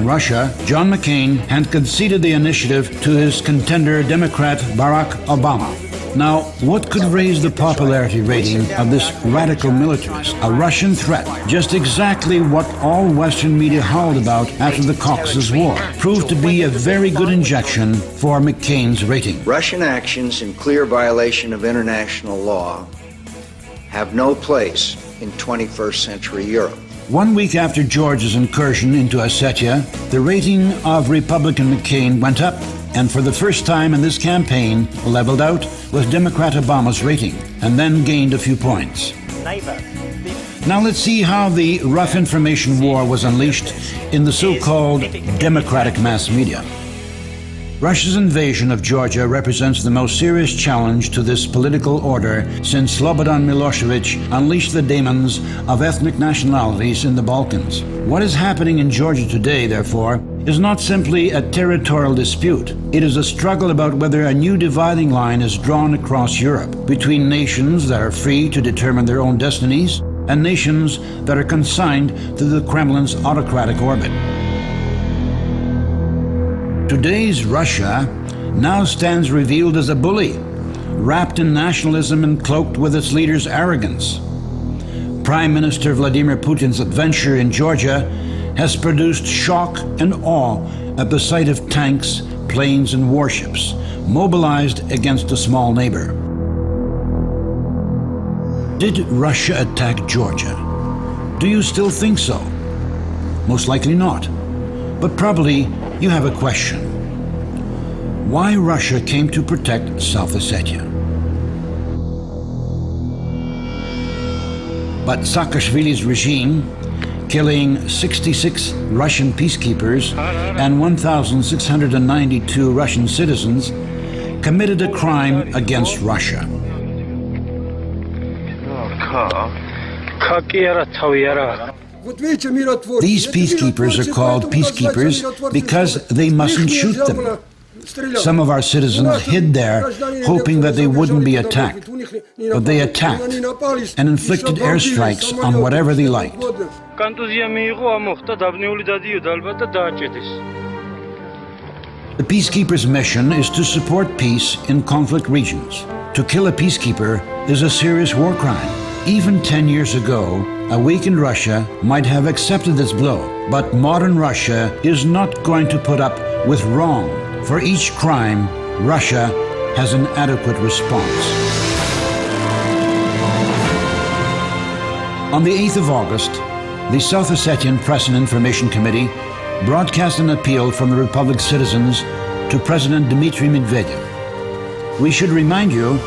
Russia, John McCain had conceded the initiative to his contender Democrat Barack Obama. Now, what could raise the popularity rating of this radical militarist, a Russian threat? Just exactly what all Western media howled about after the Caucasus War proved to be a very good injection for McCain's rating. Russian actions in clear violation of international law have no place in 21st century Europe. 1 week after Georgia's incursion into Ossetia, the rating of Republican McCain went up, and for the first time in this campaign, leveled out with Democrat Obama's rating, and then gained a few points. Now let's see how the rough information war was unleashed in the so-called democratic mass media. Russia's invasion of Georgia represents the most serious challenge to this political order since Slobodan Milosevic unleashed the demons of ethnic nationalities in the Balkans. What is happening in Georgia today, therefore, is not simply a territorial dispute. It is a struggle about whether a new dividing line is drawn across Europe between nations that are free to determine their own destinies and nations that are consigned to the Kremlin's autocratic orbit. Today's Russia now stands revealed as a bully, wrapped in nationalism and cloaked with its leader's arrogance. Prime Minister Vladimir Putin's adventure in Georgia has produced shock and awe at the sight of tanks, planes, and warships mobilized against a small neighbor. Did Russia attack Georgia? Do you still think so? Most likely not, but probably you have a question. Why Russia came to protect South Ossetia? But Saakashvili's regime, killing 66 Russian peacekeepers and 1,692 Russian citizens, committed a crime against Russia. These peacekeepers are called peacekeepers because they mustn't shoot them. Some of our citizens hid there, hoping that they wouldn't be attacked. But they attacked and inflicted airstrikes on whatever they liked. The peacekeepers' mission is to support peace in conflict regions. To kill a peacekeeper is a serious war crime. Even 10 years ago, a weakened Russia might have accepted this blow, but modern Russia is not going to put up with wrong. For each crime, Russia has an adequate response. On the 8th of August, the South Ossetian Press and Information Committee broadcast an appeal from the Republic's citizens to President Dmitry Medvedev. We should remind you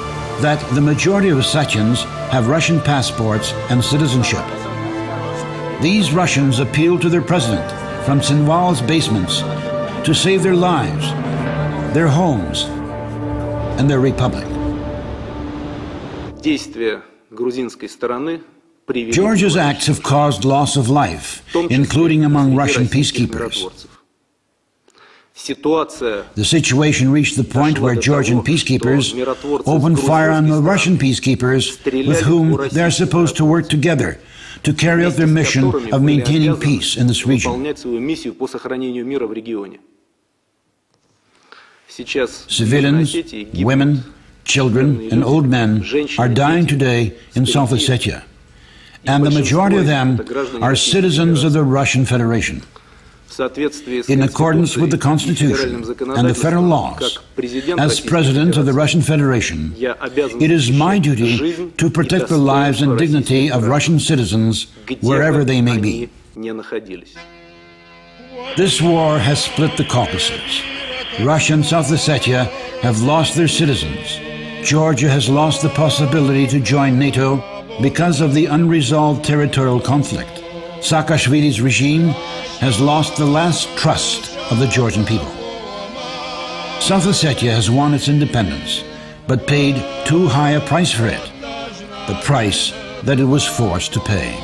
that the majority of Ossetians have Russian passports and citizenship. These Russians appealed to their president from Tsinwal's basements to save their lives, their homes, and their republic. Georgia's acts have caused loss of life, including among Russian peacekeepers. The situation reached the point where Georgian peacekeepers opened fire on the Russian peacekeepers with whom they are supposed to work together to carry out their mission of maintaining peace in this region. Civilians, women, children, and old men are dying today in South Ossetia, and the majority of them are citizens of the Russian Federation. In accordance with the Constitution and the federal laws, as President of the Russian Federation, it is my duty to protect the lives and dignity of Russian citizens wherever they may be. This war has split the Caucasus. Russia and South Ossetia have lost their citizens. Georgia has lost the possibility to join NATO because of the unresolved territorial conflict. Saakashvili's regime has lost the last trust of the Georgian people. South Ossetia has won its independence, but paid too high a price for it, the price that it was forced to pay.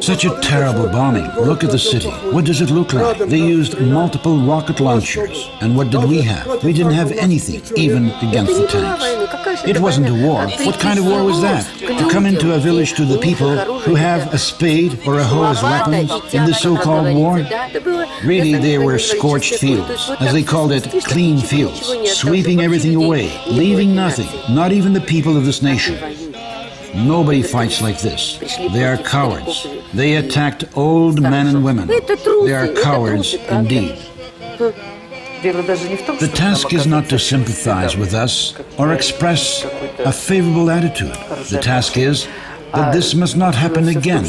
Such a terrible bombing. Look at the city. What does it look like? They used multiple rocket launchers. And what did we have? We didn't have anything, even against the tanks. It wasn't a war. What kind of war was that? To come into a village to the people who have a spade or a hoe as weapons in the so-called war? Really, they were scorched fields, as they called it, clean fields, sweeping everything away, leaving nothing, not even the people of this nation. Nobody fights like this. They are cowards. They attacked old men and women. They are cowards indeed. The task is not to sympathize with us or express a favorable attitude. The task is that this must not happen again,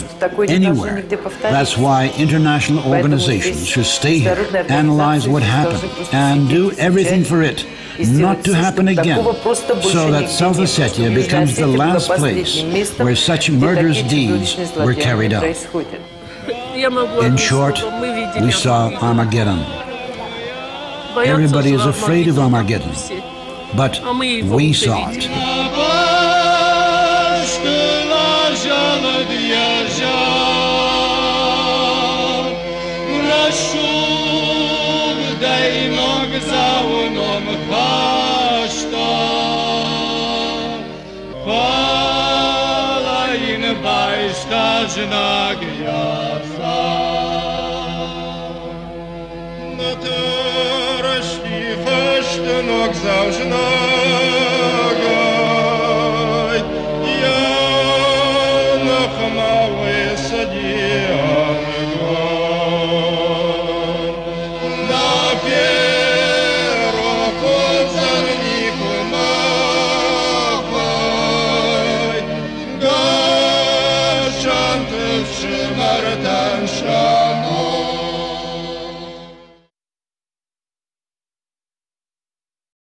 anywhere. That's why international organizations should stay here, analyze what happened, and do everything for it not to happen again, so that South Ossetia becomes the last place where such murderous deeds were carried out. In short, we saw Armageddon. Everybody is afraid of Armageddon, but we saw it. Nog zou